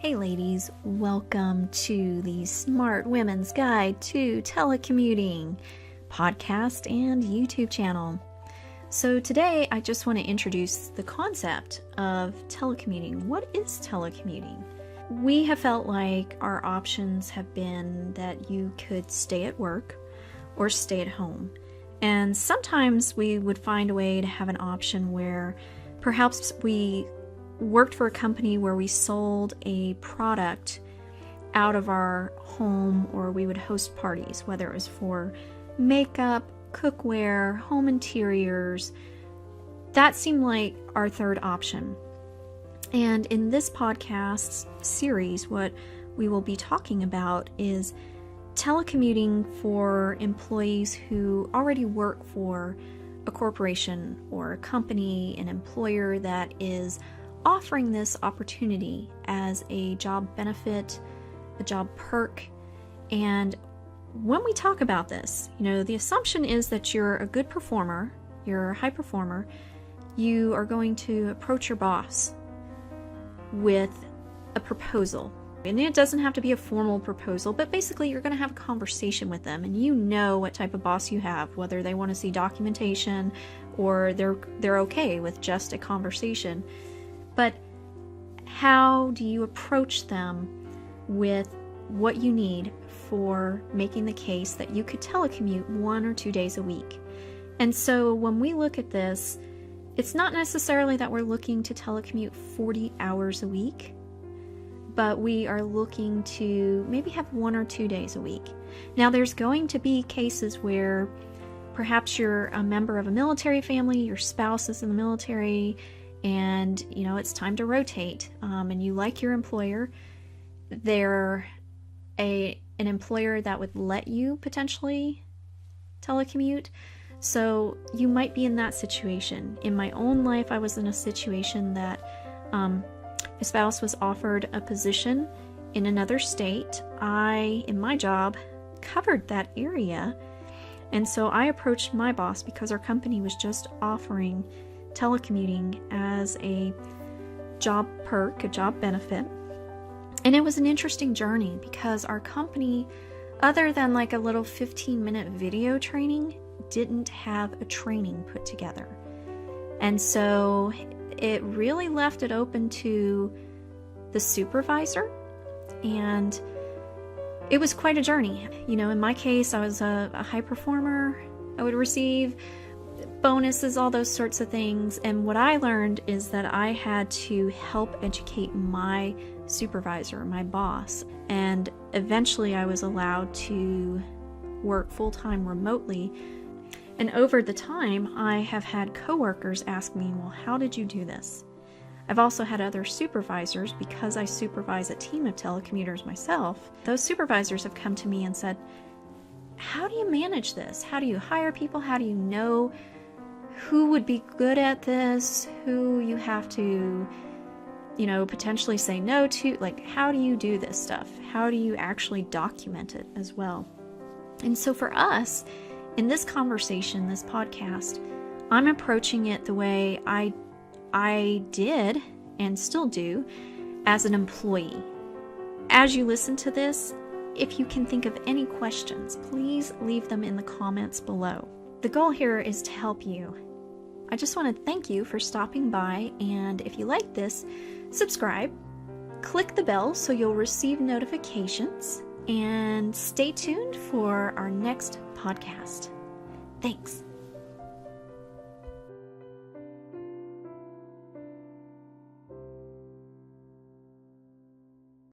Hey ladies, welcome to the Smart Women's Guide to Telecommuting podcast and YouTube channel. So today I just want to introduce the concept of telecommuting. What is telecommuting? We have felt like our options have been that you could stay at work or stay at home. And sometimes we would find a way to have an option where perhaps we worked for a company where we sold a product out of our home, or we would host parties, whether it was for makeup, cookware, home interiors. That seemed like our third option. And in this podcast series, what we will be talking about is telecommuting for employees who already work for a corporation or a company, an employer that is offering this opportunity as a job benefit, a job perk. And when we talk about this, the assumption is that you're a good performer, you're a high performer, you are going to approach your boss with a proposal. And it doesn't have to be a formal proposal, but basically you're going to have a conversation with them, and you know what type of boss you have, whether they want to see documentation or they're okay with just a conversation. But how do you approach them with what you need for making the case that you could telecommute 1 or 2 days a week? And so when we look at this, it's not necessarily that we're looking to telecommute 40 hours a week, but we are looking to maybe have 1 or 2 days a week. Now, there's going to be cases where perhaps you're a member of a military family, your spouse is in the military, and it's time to rotate, and you like your employer. They're an employer that would let you potentially telecommute, so you might be in that situation. In my own life, I was in a situation that my spouse was offered a position in another state. I, in my job, covered that area, and so I approached my boss because our company was just offering telecommuting as a job perk, a job benefit. And it was an interesting journey because our company, other than like a little 15-minute video training, didn't have a training put together. And so it really left it open to the supervisor, and it was quite a journey. In my case, I was a high performer. I would receive bonuses, all those sorts of things. And what I learned is that I had to help educate my supervisor, my boss. And eventually I was allowed to work full-time remotely. And over the time, I have had coworkers ask me, well, how did you do this? I've also had other supervisors, because I supervise a team of telecommuters myself. Those supervisors have come to me and said, how do you manage this? How do you hire people? How do you know who would be good at this, who you have to, potentially say no to? Like, how do you do this stuff? How do you actually document it as well? And so for us, in this conversation, this podcast, I'm approaching it the way I did and still do as an employee. As you listen to this, if you can think of any questions, please leave them in the comments below. The goal here is to help you. I just want to thank you for stopping by, and if you like this, subscribe, click the bell so you'll receive notifications, and stay tuned for our next podcast. Thanks.